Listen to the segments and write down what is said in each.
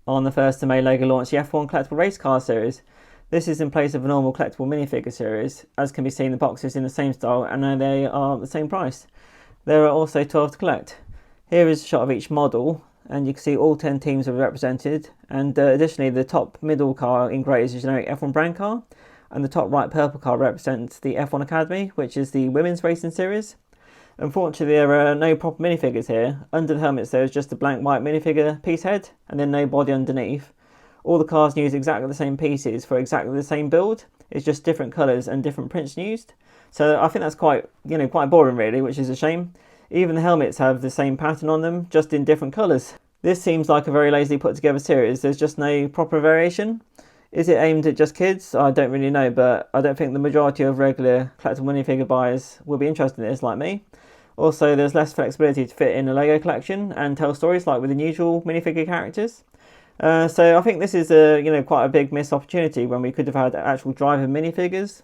On the 1st of May, LEGO launched the F1 Collectible Race Cars series. This is in place of a normal collectible minifigure series. As can be seen, the boxes in the same style and they are the same price. There are also 12 to collect. Here is a shot of each model, and you can see all 10 teams are represented. And additionally, the top middle car in grey is a generic F1 brand car, and the top right purple car represents the F1 Academy, which is the women's racing series. Unfortunately, there are no proper minifigures here. Under the helmets there is just a blank white minifigure piece head, and then no body underneath. All the cars use exactly the same pieces for exactly the same build. It's just different colours and different prints used. So I think that's quite boring really, which is a shame. Even the helmets have the same pattern on them, just in different colours. This seems like a very lazily put together series. There's just no proper variation. Is it aimed at just kids? I don't really know, but I don't think the majority of regular collectible minifigure buyers will be interested in this like me. Also, there's less flexibility to fit in a LEGO collection and tell stories like with the usual minifigure characters. So I think this is quite a big missed opportunity when we could have had actual driver minifigures,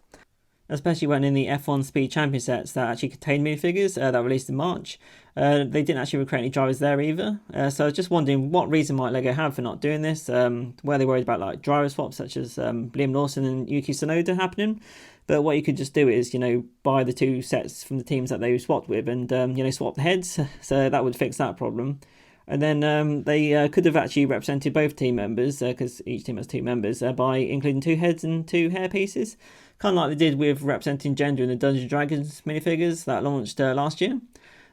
especially when in the F1 Speed Champion sets that actually contain minifigures that were released in March. They didn't actually recruit any drivers there either. So I was just wondering what reason might LEGO have for not doing this. Were they worried about like driver swaps such as Liam Lawson and Yuki Tsunoda happening? But what you could just do is, buy the two sets from the teams that they swapped with and, swap the heads. So that would fix that problem. And then they could have actually represented both team members, because each team has two members, by including two heads and two hair pieces. Kind of like they did with representing gender in the Dungeons & Dragons minifigures that launched last year.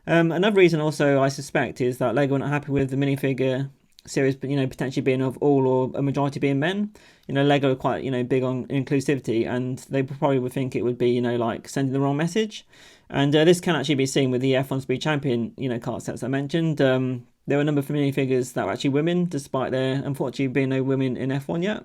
Another reason also I suspect is that LEGO are not happy with the minifigure series, but potentially being of all or a majority being men. LEGO are quite big on inclusivity, and they probably would think it would be like sending the wrong message. And this can actually be seen with the F1 Speed Champion card sets I mentioned. There were a number of minifigures that were actually women, despite there unfortunately being no women in F1 yet.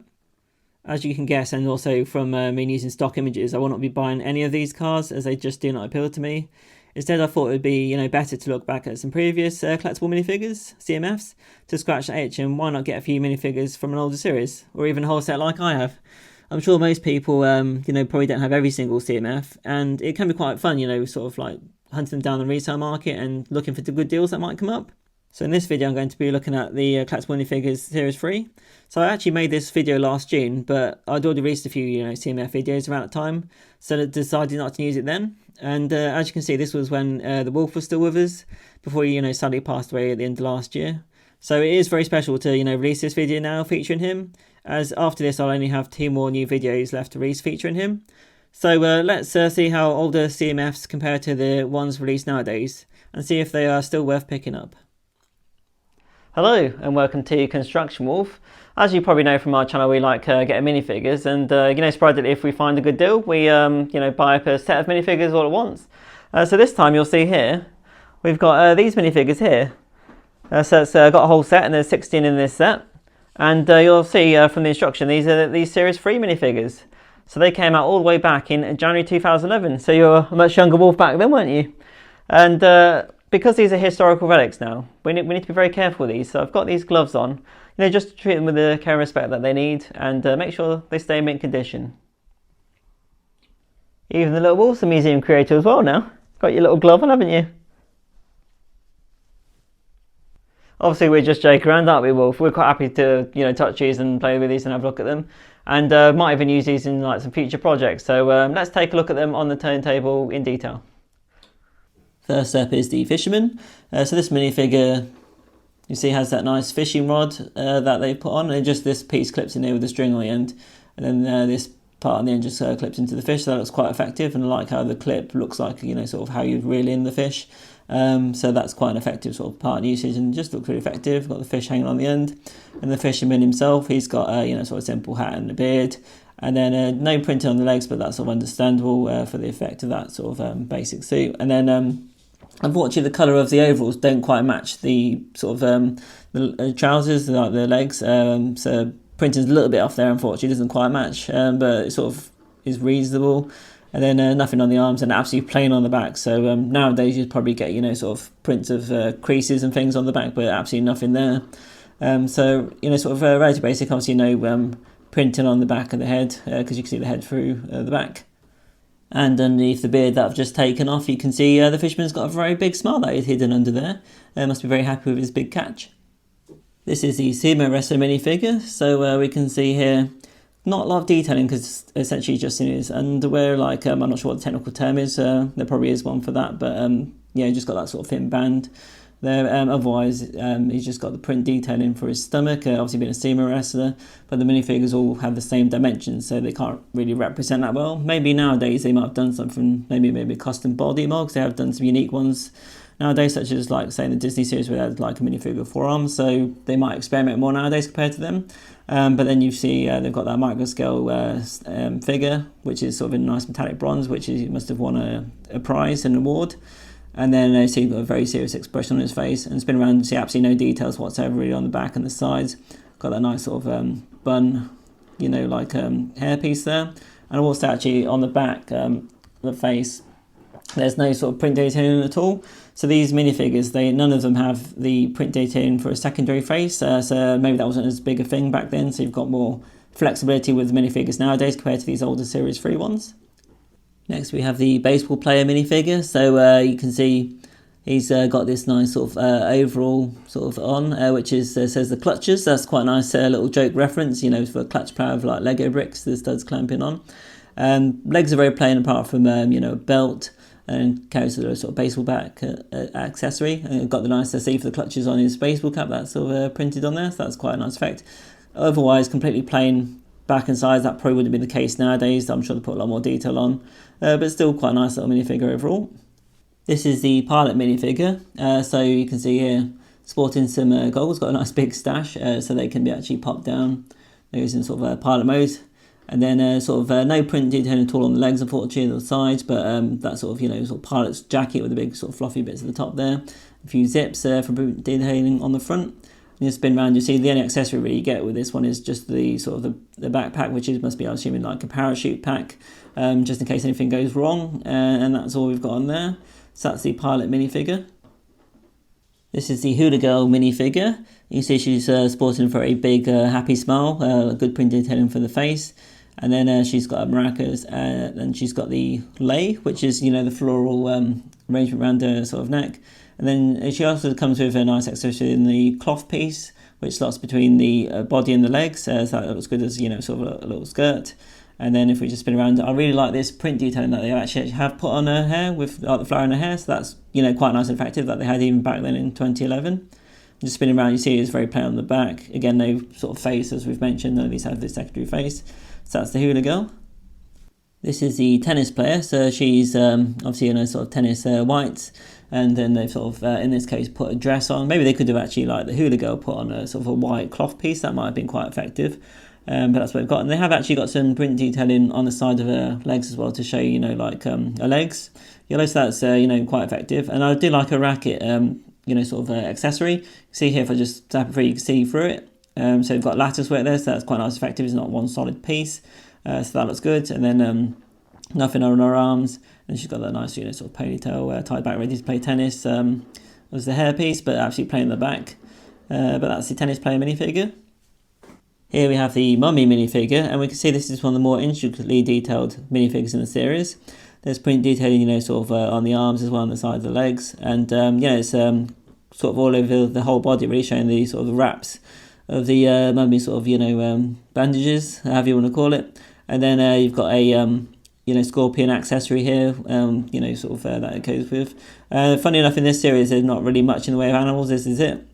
As you can guess, and also from me using stock images, I will not be buying any of these cars as they just do not appeal to me. Instead, I thought it would be better to look back at some previous collectible minifigures, CMFs, to scratch the itch, and why not get a few minifigures from an older series, or even a whole set like I have. I'm sure most people, probably don't have every single CMF, and it can be quite fun, sort of like hunting them down the resale market and looking for the good deals that might come up. So in this video I'm going to be looking at the Collectible Minifigures Series 3. So I actually made this video last June, but I'd already released a few CMF videos around that time, so I decided not to use it then. And as you can see, this was when the Wolf was still with us, before he sadly passed away at the end of last year. So it is very special to release this video now featuring him, as after this I'll only have 2 more new videos left to release featuring him. So let's see how older CMFs compare to the ones released nowadays, and see if they are still worth picking up. Hello and welcome to Construction Wolf. As you probably know from our channel, we like getting minifigures, and sporadically if we find a good deal, we buy up a set of minifigures all at once. So this time you'll see here, we've got these minifigures here. So it's got a whole set, and there's 16 in this set. And you'll see from the instruction, these are these Series 3 minifigures. So they came out all the way back in January 2011. So you're a much younger Wolf back then, weren't you? And because these are historical relics now, we need to be very careful with these. So I've got these gloves on, just to treat them with the care and respect that they need, and make sure they stay in mint condition. Even the little Wolf's a museum creator as well now. Got your little glove on, haven't you? Obviously we're just joking around, aren't we, Wolf? We're quite happy to touch these and play with these and have a look at them, and might even use these in like some future projects. So let's take a look at them on the turntable in detail. First up is the Fisherman. So this minifigure, you see, has that nice fishing rod that they put on, and just this piece clips in there with a string on the end, and then this part on the end just clips into the fish. So that looks quite effective, and I like how the clip looks like sort of how you'd reel in the fish. So that's quite an effective sort of part of usage, and just looks really effective. Got the fish hanging on the end, and the fisherman himself, he's got sort of simple hat and a beard, and then no printing on the legs, but that's sort of understandable for the effect of that sort of basic suit. And then unfortunately, the colour of the overalls don't quite match the sort of the trousers, like the legs. So printing's a little bit off there, unfortunately, doesn't quite match, but it sort of is reasonable. And then nothing on the arms, and absolutely plain on the back. So nowadays you'd probably get sort of prints of creases and things on the back, but absolutely nothing there. So sort of relatively basic. Obviously no printing on the back of the head, because you can see the head through the back. And underneath the beard that I've just taken off, you can see the fisherman's got a very big smile that is hidden under there. Must be very happy with his big catch. This is the CMF minifigure, so we can see here not a lot of detailing because essentially just in his underwear, like I'm not sure what the technical term is, there probably is one for that, but yeah, just got that sort of thin band there. Otherwise, he's just got the print detailing for his stomach, obviously being a SEMA wrestler, but the minifigures all have the same dimensions, so they can't really represent that well. Maybe nowadays they might have done something, maybe custom body mods. They have done some unique ones nowadays, such as like say in the Disney series where they had like a minifigure forearms, so they might experiment more nowadays compared to them. But then you see they've got that micro scale figure, which is sort of in nice metallic bronze, which is, must have won a prize, an award. And then you see he's got a very serious expression on his face, and spin around and see absolutely no details whatsoever really on the back and the sides. Got that nice sort of bun, you know, like hairpiece there. And also actually on the back, the face, there's no sort of print detailing at all. So these minifigures, none of them have the print detailing for a secondary face. So maybe that wasn't as big a thing back then. So you've got more flexibility with minifigures nowadays compared to these older Series 3 ones. Next we have the baseball player minifigure. So you can see he's got this nice sort of overall sort of on, which is says the clutches. That's quite a nice little joke reference, you know, for a clutch player of like Lego bricks, the studs clamping on. Legs are very plain apart from you know, belt, and carries a sort of baseball bat accessory, and got the nice C for the clutches on his baseball cap that's sort of printed on there, so that's quite a nice effect. Otherwise completely plain back and sides. That probably would have been the case nowadays. I'm sure they put a lot more detail on, but still quite a nice little minifigure overall. This is the pilot minifigure, so you can see here sporting some goggles, got a nice big stash, so they can be actually popped down. They're using sort of pilot mode. And then sort of no print detailing at all on the legs, unfortunately, on the sides, but that sort of, you know, sort of pilot's jacket with the big sort of fluffy bits at the top there. A few zips for print detailing on the front. And you spin around, you see the only accessory really you get with this one is just the sort of the backpack, which must be, I'm assuming, like a parachute pack, just in case anything goes wrong. And that's all we've got on there. So that's the pilot minifigure. This is the Hula Girl minifigure. You see she's sporting for a big happy smile, good print detailing for the face. And then she's got maracas, and she's got the lei, which is, you know, the floral arrangement around her sort of neck. And then she also comes with a nice accessory in the cloth piece, which slots between the body and the legs, so that looks good as, you know, sort of a little skirt. And then if we just spin around, I really like this print detailing that they actually have put on her hair with like the flower in her hair, so that's, you know, quite nice and effective that they had even back then in 2011. Just spinning around, you see it's very plain on the back. Again, no sort of face, as we've mentioned, none of these have this secondary face. So that's the Hula Girl. This is the tennis player, so she's obviously in a sort of tennis whites, and then they've sort of, in this case, put a dress on. Maybe they could have actually, like the Hula Girl, put on a sort of a white cloth piece. That might have been quite effective, but that's what they've got. And they have actually got some print detailing on the side of her legs as well to show, you know, like her legs yellow, so that's, you know, quite effective. And I do like a racket, you know, sort of accessory. You see here, if I just tap it through, you can see through it. So we've got lattice work there, so that's quite nice, effective. It's not one solid piece, so that looks good. And then nothing on her arms, and she's got that nice, you know, sort of ponytail tied back, ready to play tennis. Was the hairpiece, but absolutely plain in the back. But that's the tennis player minifigure. Here we have the mummy minifigure, and we can see this is one of the more intricately detailed minifigures in the series. There's print detailing, you know, sort of on the arms as well, on the sides of the legs, and yeah, it's sort of all over the whole body, really showing the sort of the wraps of the mummy, sort of, you know, bandages, however you want to call it. And then you've got a you know, scorpion accessory here, you know, sort of that it goes with. Funny enough, in this series, there's not really much in the way of animals. This is it.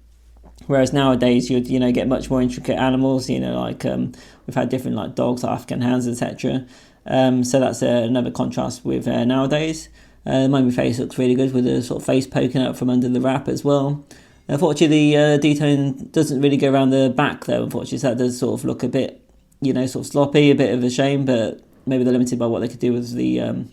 Whereas nowadays, you'd, you know, get much more intricate animals. You know, like we've had different like dogs, African hounds, etc. So that's another contrast with nowadays. The mummy face looks really good with the sort of face poking out from under the wrap as well. Unfortunately, the detailing doesn't really go around the back though, unfortunately, so that does sort of look a bit, you know, sort of sloppy, a bit of a shame, but maybe they're limited by what they could do with the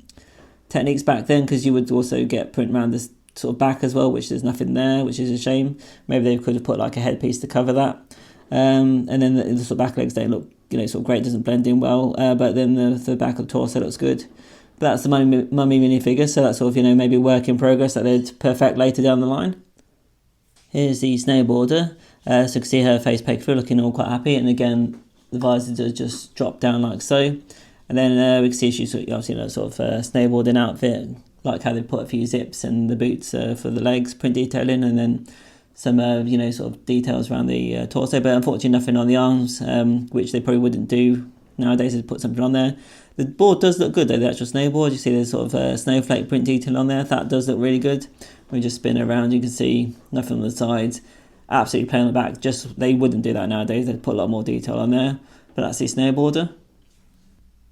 techniques back then, because you would also get print around this sort of back as well, which there's nothing there, which is a shame. Maybe they could have put like a headpiece to cover that. And then the sort of back legs don't look, you know, sort of great, doesn't blend in well, but then the back of the torso looks good. But that's the mummy minifigure, so that's sort of, you know, maybe a work in progress that they'd perfect later down the line. Here's the snowboarder, so you can see her face poke through, looking all quite happy, and again the visor does just drop down like so. And then we can see she's obviously in a sort of snowboarding outfit, like how they put a few zips and the boots for the legs, print detailing, and then some sort of details around the torso, but unfortunately nothing on the arms, which they probably wouldn't do nowadays, is put something on there. The board does look good though, the actual snowboard. You see there's sort of snowflake print detail on there. That does look really good. When we just spin around, you can see nothing on the sides, absolutely plain on the back. Just they wouldn't do that nowadays, they'd put a lot more detail on there. But that's the snowboarder.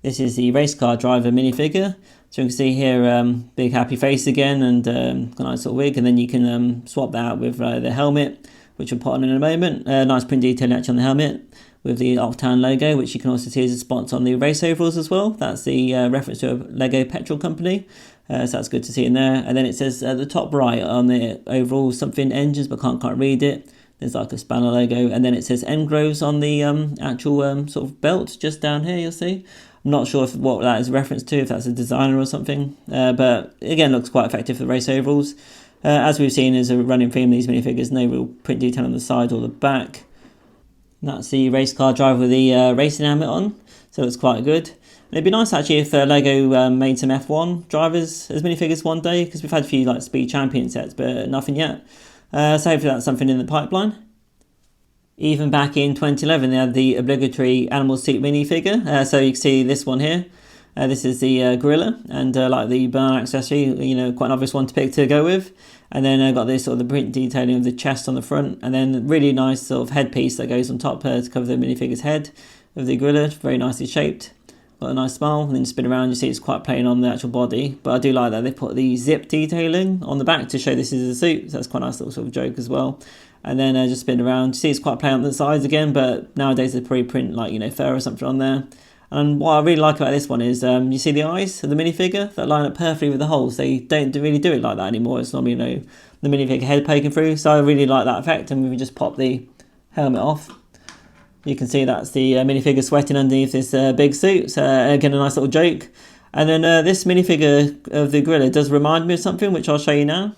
This is the race car driver minifigure. So you can see here, big happy face again, and got a nice little wig, and then you can swap that out with the helmet, which we'll put on in a moment. Nice print detail actually on the helmet with the Octane logo, which you can also see as a sponsor on the race overalls as well. That's the reference to a Lego petrol company, so that's good to see in there. And then it says at the top right on the overall something engines, but can't quite read it. There's like a spanner logo, and then it says Engroves on the actual sort of belt just down here, you'll see. I'm not sure what that is a reference to, if that's a designer or something, but again looks quite effective for the race overalls. As we've seen is a running theme of these minifigures, no real print detail on the side or the back. That's the race car driver with the racing helmet on, so it looks quite good. And it'd be nice actually if Lego made some F1 drivers as minifigures one day, because we've had a few like Speed Champion sets, but nothing yet. So hopefully that's something in the pipeline. Even back in 2011, they had the obligatory animal suit minifigure. So you can see this one here. This is the gorilla, and like the banana accessory, quite an obvious one to pick to go with. And then got this sort of the print detailing of the chest on the front, and then really nice sort of headpiece that goes on top to cover the minifigure's head of the gorilla. Very nicely shaped. Got a nice smile, and then spin around, you see it's quite plain on the actual body, but I do like that they put the zip detailing on the back to show this is a suit, so that's quite a nice little sort of joke as well. And then just spin around, you see it's quite plain on the sides again, but nowadays they probably print like fur or something on there. And what I really like about this one is you see the eyes of the minifigure that line up perfectly with the holes. They don't really do it like that anymore. It's normally the minifigure head poking through, so I really like that effect. And we just pop the helmet off, you can see that's the minifigure sweating underneath this big suit. So again, a nice little joke. And then this minifigure of the gorilla does remind me of something, which I'll show you now.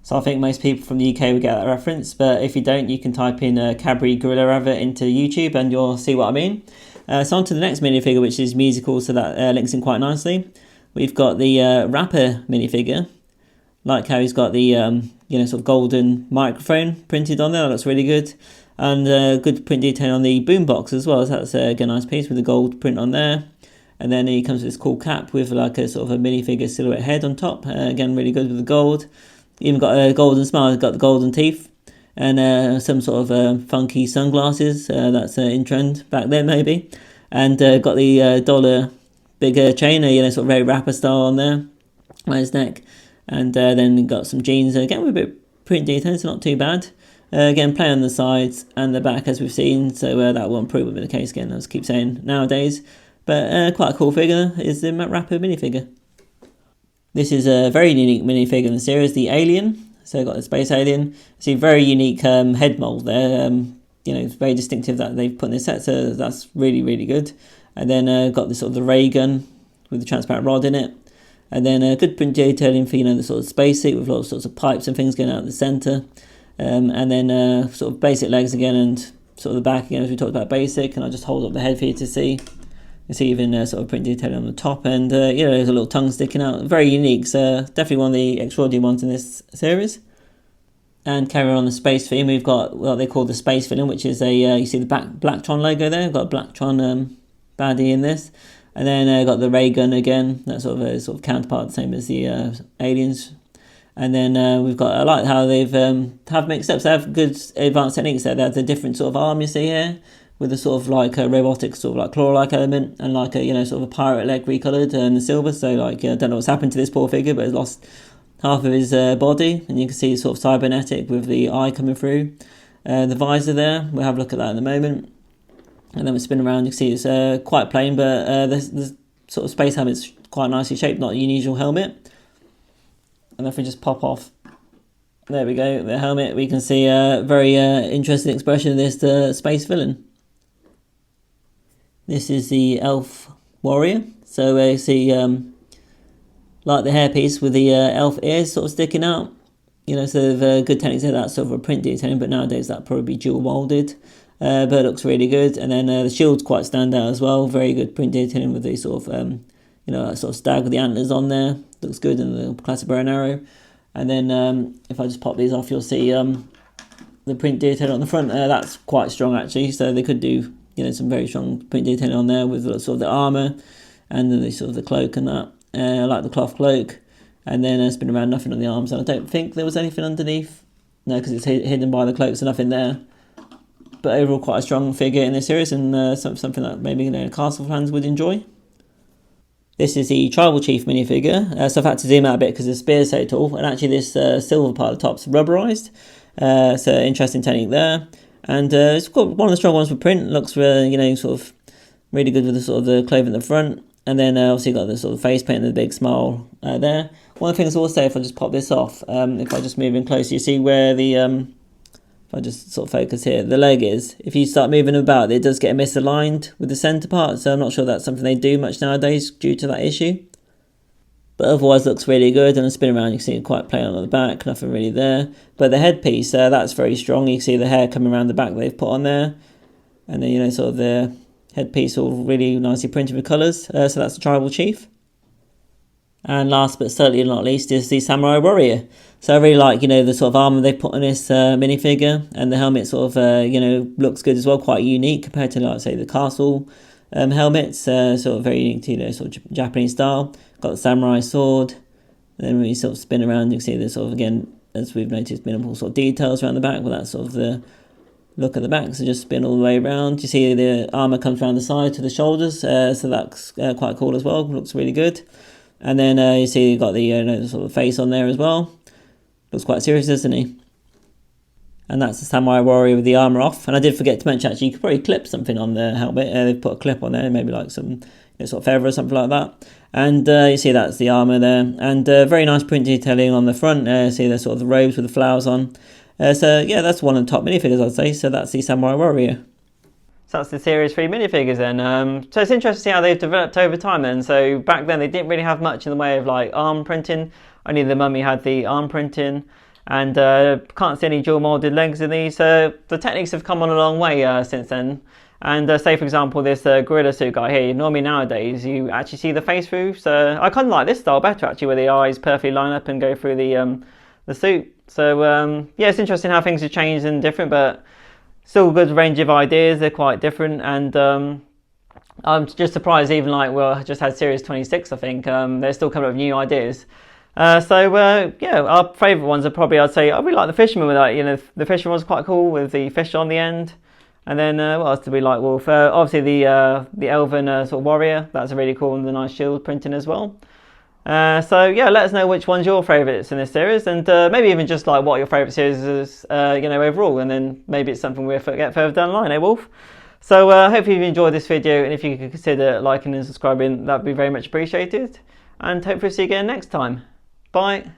So I think most people from the UK will get that reference, but if you don't, you can type in Cadbury Gorilla Rabbit into YouTube and you'll see what I mean. So on to the next minifigure, which is musical, so that links in quite nicely. We've got the rapper minifigure, like how he's got the sort of golden microphone printed on there. That looks really good, and good print detail on the boombox as well. So that's again a nice piece with the gold print on there. And then he comes with this cool cap with like a sort of a minifigure silhouette head on top. Again, really good with the gold. Even got a golden smile, got the golden teeth, and some sort of funky sunglasses. That's in trend back then maybe. And got the dollar big chain, sort of very rapper style on there, around his neck. And then got some jeans, again with a bit of print detail, so not too bad. Again, play on the sides and the back as we've seen, so that won't prove be the case again, as I keep saying nowadays. But quite a cool figure is the rapper minifigure. This is a very unique minifigure in the series, the Alien. So got the space alien. See, very unique head mold there. It's very distinctive that they've put in this set, so that's really, really good. And then got this sort of the ray gun with the transparent rod in it. And then good print detailing for the sort of spacesuit with lots of sorts of pipes and things going out the centre. And then sort of basic legs again, and sort of the back again, as we talked about basic. And I'll just hold up the head for you to see. You see even sort of print detailing on the top, and there's a little tongue sticking out. Very unique, so definitely one of the extraordinary ones in this series. And carrying on the space theme, we've got what they call the space villain, which is you see the Blacktron logo there. We've got a Blacktron baddie in this, and then got the ray gun again. That's sort of counterpart, the same as the aliens. And then we've got, I like how they've have mixed up. So they have good advanced techniques there. They have the different sort of arm you see here, with a sort of like a robotic sort of like claw-like element, and like a sort of a pirate leg recoloured and the silver. So like I don't know what's happened to this poor figure, but he's lost half of his body, and you can see sort of cybernetic with the eye coming through. The visor there, we'll have a look at that in a moment. And then we spin around, you can see it's quite plain, but the sort of space helmet's quite nicely shaped, not a unusual helmet. And if we just pop off There we go, the helmet. We can see a very interesting expression of this space villain. This is the elf warrior. So you see like the hairpiece with the elf ears sort of sticking out. You know, sort of good techniques there, that's sort of a print detailing, but nowadays that'd probably be dual molded. But it looks really good. And then the shield's quite stand out as well. Very good print detailing with the sort of, you know, that sort of stag with the antlers on there. Looks good, and the classic bow and arrow. And then if I just pop these off, you'll see the print detail on the front. That's quite strong actually. So they could do, you know, some very strong print detailing on there with sort of the armour and the sort of the cloak and that. I like the cloth cloak. And then spin around, nothing on the arms. And I don't think there was anything underneath. No, because it's hidden by the cloak, so nothing there. But overall, quite a strong figure in this series, and something that maybe, you know, Castle fans would enjoy. This is the Tribal Chief minifigure, so I've had to zoom out a bit because the spear's so tall, and actually this silver part of the top's rubberised, so interesting technique there. And it's got one of the strong ones for print, looks you know, sort of really good with the sort of the clothing at the front, and then obviously got the sort of face paint and the big smile there. One of the things also, if I just pop this off, if I just move in closer, you see where the, if I just sort of focus here, the leg is. If you start moving about, it does get misaligned with the centre part, so I'm not sure that's something they do much nowadays due to that issue. But otherwise looks really good, and a spin around you can see it quite plain on the back, nothing really there. But the headpiece, that's very strong. You can see the hair coming around the back that they've put on there. And then, you know, sort of the headpiece all really nicely printed with colours. So that's the Tribal Chief. And last but certainly not least is the Samurai Warrior. So I really like, you know, the sort of armour they put on this minifigure, and the helmet sort of, you know, looks good as well, quite unique compared to, like, say, the Castle helmets, sort of very unique to, you know, sort of Japanese style. Got the samurai sword. Then when you sort of spin around, you can see the sort of, again, as we've noticed, minimal sort of details around the back, but that's sort of the look at the back. So just spin all the way around. You see the armour comes around the side to the shoulders, so that's quite cool as well. Looks really good. And then you see you've got the, you know, the sort of face on there as well. Looks quite serious, doesn't he? And that's the Samurai Warrior with the armour off. And I did forget to mention, actually, you could probably clip something on the helmet. They've put a clip on there, maybe like some, you know, sort of feather or something like that. And you see that's the armour there. And very nice print detailing on the front. See the sort of the robes with the flowers on. So yeah, that's one of the top minifigures, I'd say. So that's the Samurai Warrior. So that's the Series 3 minifigures then. So it's interesting to see how they've developed over time then. So back then they didn't really have much in the way of like arm printing. Only the Mummy had the arm printing. And can't see any dual molded legs in these. The techniques have come on a long way since then. And say for example this gorilla suit guy here, normally nowadays you actually see the face through. So I kind of like this style better actually, where the eyes perfectly line up and go through the suit. So yeah, it's interesting how things have changed and different, but still a good range of ideas. They're quite different, and I'm just surprised even like, well, I just had Series 26 I think, they're still coming up with new ideas. Yeah, our favourite ones are probably, I'd say, I really like the fisherman with that, you know, the fisherman was quite cool with the fish on the end. And then what else did we like? Well, obviously the elven sort of warrior, that's really cool, and the nice shield printing as well. So yeah, let us know which one's your favourites in this series, and maybe even just like what your favourite series is, you know, overall, and then maybe it's something we'll get further down the line, eh, Wolf? So hopefully you've enjoyed this video, and if you could consider liking and subscribing, that would be very much appreciated. And hopefully see you again next time. Bye.